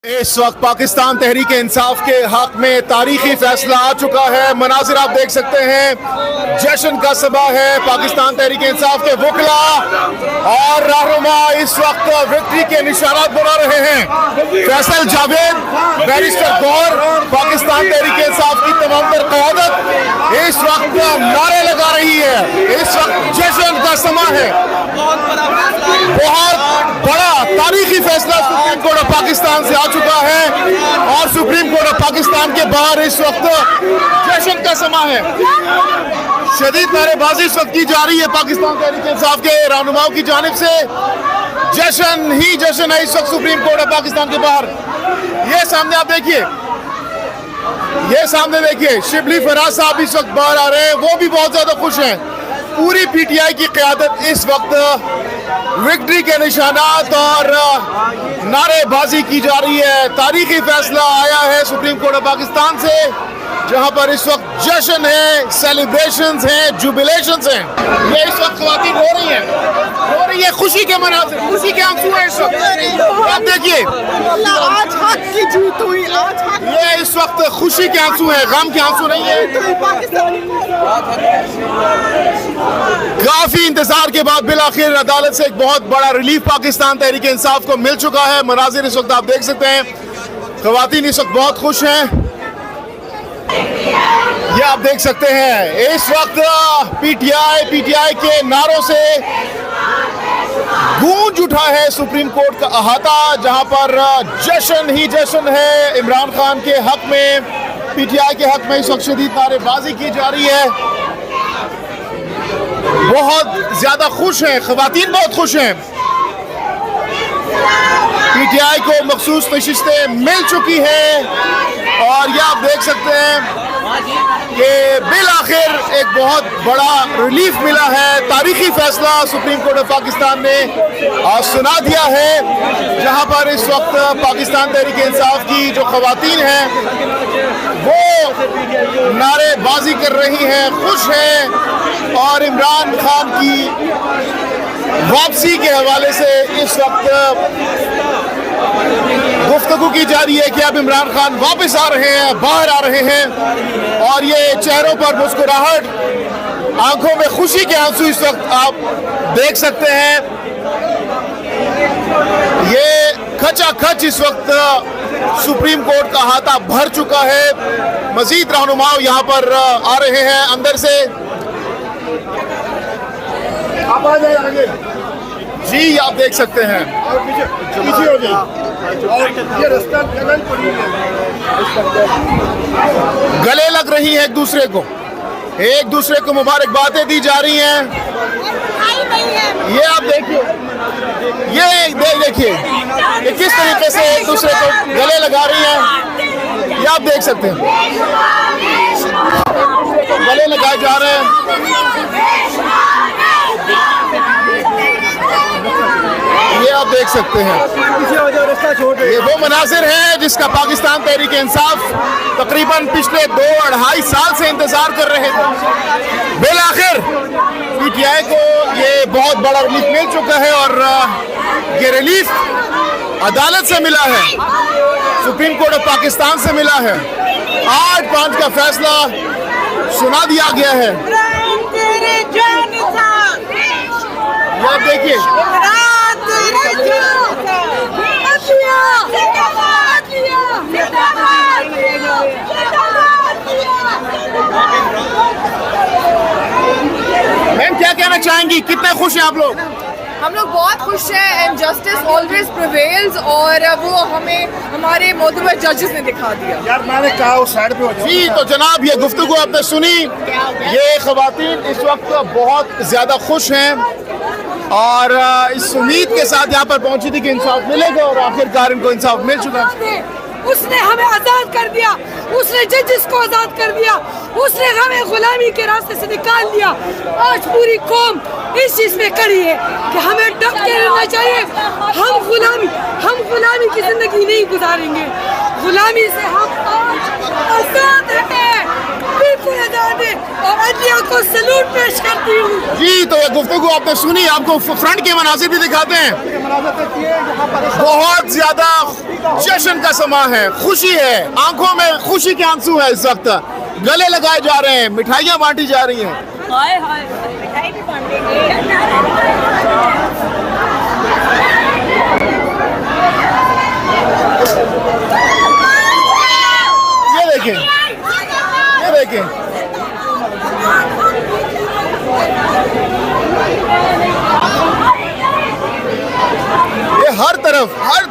इस वक्त पाकिस्तान तहरीक इंसाफ के हक में तारीखी फैसला आ चुका है। मनाजिर आप देख सकते हैं, जश्न का सबा है। पाकिस्तान तहरीक इंसाफ के वकला और रहनुमा इस वक्त विक्ट्री के निशानात बना रहे हैं। फैसल जावेद, बैरिस्टर गौर, पाकिस्तान तहरीक इंसाफ की तमाम तर क़यादत इस वक्त नारे लगा रही है। इस वक्त जश्न का समा है। बहुत बड़ा तारीखी फैसला सुप्रीम कोर्ट ऑफ पाकिस्तान से आ चुका है और सुप्रीम कोर्ट ऑफ पाकिस्तान के बाहर इस वक्त जश्न का समा है। शदीद नारेबाजी इस वक्त की जा रही है पाकिस्तान तहरीक इंसाफ के रहनुमाओं की जानिब से। जश्न ही जश्न है इस वक्त सुप्रीम कोर्ट ऑफ पाकिस्तान के बाहर। ये सामने आप देखिए, ये सामने देखिए, शिबली फराज साहब इस वक्त बाहर आ रहे हैं। वो भी बहुत ज्यादा खुश हैं। पूरी पीटीआई की क़यादत इस वक्त विक्ट्री के निशानात और नारेबाजी की जा रही है। तारीखी फैसला आया है सुप्रीम कोर्ट ऑफ पाकिस्तान से, जहां पर इस वक्त जश्न है, सेलिब्रेशंस हैं, जुबिलेशंस हैं। ये इस वक्त ख़वातीन रो रही है खुशी के मनाज़िर, खुशी के आंसू हैं इस वक्त। आप देखिए, आज हक की जीत हुई। आज हक, ये इस वक्त खुशी के आंसू हैं, गम के आंसू नहीं है। काफी इंतजार के बाद बिल आखिर अदालत से एक बहुत बड़ा रिलीफ पाकिस्तान तहरीक इंसाफ को मिल चुका है। मनाजिर इस वक्त आप देख सकते हैं, ख़वातीन इस वक्त बहुत खुश हैं। ये आप देख सकते हैं, इस वक्त पीटीआई के नारों से गूंज उठा है सुप्रीम कोर्ट का अहाता, जहां पर जश्न ही जश्न है। इमरान खान के हक में, पीटीआई के हक में इस वक्त शदीद नारेबाजी की जा रही है। बहुत ज्यादा खुश हैं, ख़वातीन बहुत खुश हैं। पीटीआई को मखसूस नशिस्तें मिल चुकी हैं और ये आप देख सकते हैं कि बिल आखिर एक बहुत बड़ा रिलीफ मिला है। तारीखी फैसला सुप्रीम कोर्ट ऑफ पाकिस्तान ने सुना दिया है, जहां पर इस वक्त पाकिस्तान तहरीक इंसाफ की जो ख़वातीन हैं वो नारेबाजी कर रही हैं, खुश हैं। और इमरान खान की वापसी के हवाले से इस वक्त गुफ्तगू की जा रही है कि अब इमरान खान वापस आ रहे हैं, बाहर आ रहे हैं। और ये चेहरों पर मुस्कुराहट, आंखों में खुशी के आंसू इस वक्त आप देख सकते हैं। ये खचाखच इस वक्त सुप्रीम कोर्ट का हाथा भर चुका है। मजीद रहनुमा यहाँ पर आ रहे हैं अंदर से। आप आ जाए आगे जी, आप देख सकते हैं, पीछे हो जाए। ये रास्ता गले लग रही है एक दूसरे को मुबारकबादें दी जा रही हैं। ये आप देखिए, ये देखिए कि किस तरीके से एक दूसरे को गले लगा रही हैं। ये आप देख सकते हैं, गले लगाए जा रहे हैं। ये आप देख सकते हैं, ये वो मनाजिर है जिसका पाकिस्तान तहरीक इंसाफ तकरीबन पिछले 2-2.5 साल से इंतजार कर रहे थे। बिल आखिर पीटीआई को ये बहुत बड़ा रिलीफ मिल चुका है और ये रिलीफ अदालत से मिला है, सुप्रीम कोर्ट ऑफ पाकिस्तान से मिला है। 8-5 का फैसला सुना दिया गया है। ये आप देखिए, मैम क्या कहना चाहेंगी, कितने खुश हैं आप लोग? हम लोग बहुत खुश हैं एंड जस्टिस ऑलवेज प्रिवेल्स और वो हमें हमारे मोहतरम जजेस ने दिखा दिया। यार मैंने कहा उस साइड पे हो जाओ। जी तो जनाब, ये गुफ्तगू आपने सुनी। ये ख़वातीन इस वक्त बहुत ज़्यादा खुश हैं और इस उम्मीद के साथ यहाँ पर पहुंची थी कि इंसाफ मिलेगा और आखिरकार इनको इंसाफ मिल चुका है। उसने हमें आज़ाद कर दिया, उसने जजेस को आज़ाद कर दिया, उसने हमें गुलामी के रास्ते से निकाल दिया। आज पूरी कौम इस चीज़ में खड़ी है कि हमें डट के रहना चाहिए। हम गुलामी की ज़िंदगी नहीं गुजारेंगे। गुलामी से हम आज आज़ाद हैं, बिल्कुल आज़ाद हैं और अदलिया इंडिया को सैल्यूट पेश करती हूँ। जी, तो ये गुफ्तगू आपने सुनी, आपको फ्रंट के मनाजिर भी दिखाते हैं। बहुत ज्यादा जश्न का समा है, खुशी है, आंखों में खुशी के आंसू है इस वक्त। गले लगाए जा रहे हैं, मिठाइयाँ बांटी जा रही हैं। हाय हाय मिठाई भी बांटेंगे। ये देखें, ये देखें, ये हर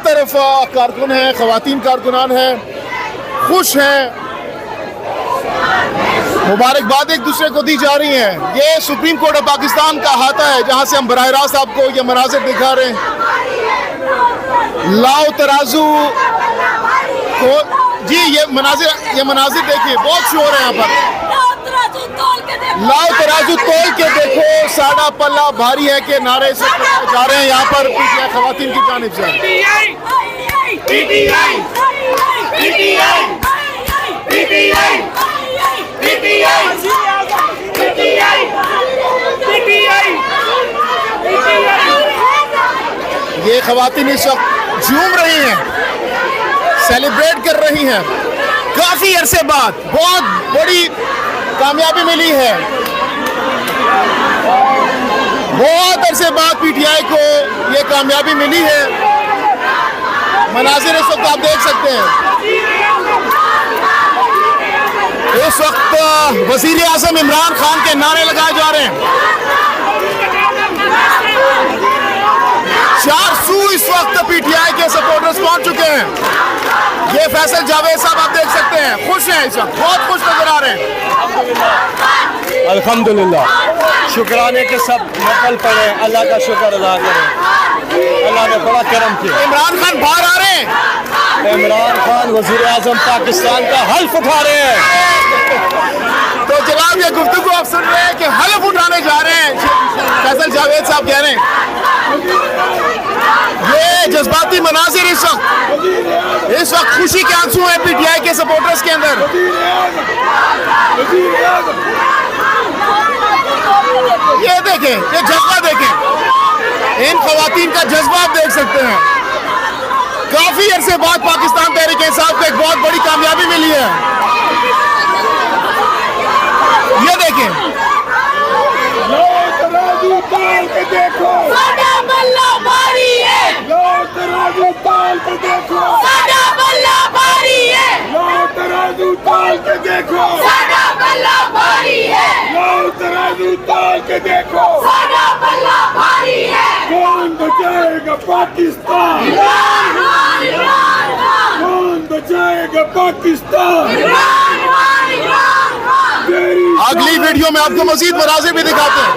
तरफ कारकुन हैं, खवातीन कारकुनान हैं, खुश हैं, मुबारकबाद एक दूसरे को दी जा रही हैं। ये सुप्रीम कोर्ट ऑफ पाकिस्तान का अहाता है जहां से हम बराह रास्त आपको ये मनाजिर दिखा रहे हैं। लाओ तराजू को जी, ये मनाजिर देखिए, बहुत शोर है यहाँ पर। लाओ तराजू तोल के देखो, साड़ा पल्ला भारी है के नारे से जा रहे हैं यहाँ पर पीटीआई खवातीन की जानिब से। ये खवातीन इस वक्त झूम रही हैं, सेलिब्रेट कर रही हैं। काफी अरसे बाद बहुत बड़ी कामयाबी मिली है, बहुत अरसे बाद पीटीआई को ये कामयाबी मिली है। मनाजिर इस वक्त आप देख सकते हैं। इस वक्त वजीर आजम इमरान खान के नारे लगाए जा रहे हैं। 400 इस वक्त पीटीआई के सपोर्टर्स पहुंच चुके हैं। ये फैसल जावेद साहब आप देख सकते हैं, खुश हैं इस वक्त, बहुत खुश नजर आ रहे हैं। अल्हम्दुलिल्लाह, शुक्राने के सब नकल पड़े, अल्लाह का शुक्र अदा करें। अल्लाह ने बड़ा करम किया। इमरान खान बाहर आ रहे हैं। इमरान खान वजीर आजम पाकिस्तान का हल्फ उठा रहे हैं। तो जनाब, ये गुफ्तगू आप सुन रहे हैं कि हल्फ उठाने जा रहे हैं, फैसल जावेद साहब कह रहे हैं। ये जज्बाती मनाजिर इस वक्त खुशी के आंसू हैं पीटीआई के सपोर्टर्स के अंदर। ये देखें, ये जज्बा देखें, इन खवातीन का जज्बा आप देख सकते हैं। काफी अरसे बाद पाकिस्तान तहरीक इंसाफ को एक बहुत बड़ी कामयाबी मिली है। ये देखें, देखो साडा बल्ला भारी है, तराजू ताल के देखो, साडा बल्ला भारी है, तराजू ताल के देखो, साडा बल्ला भारी है, तराजू ताल के देखो। साडा बल्ला भारी है। कौन बचाएगा पाकिस्तान? इमरान खान, इमरान खान, कौन बचाएगा पाकिस्तान? इमरान खान, इमरान खान। अगली वीडियो में आपको मजीद मनाजिर भी दिखाते हैं।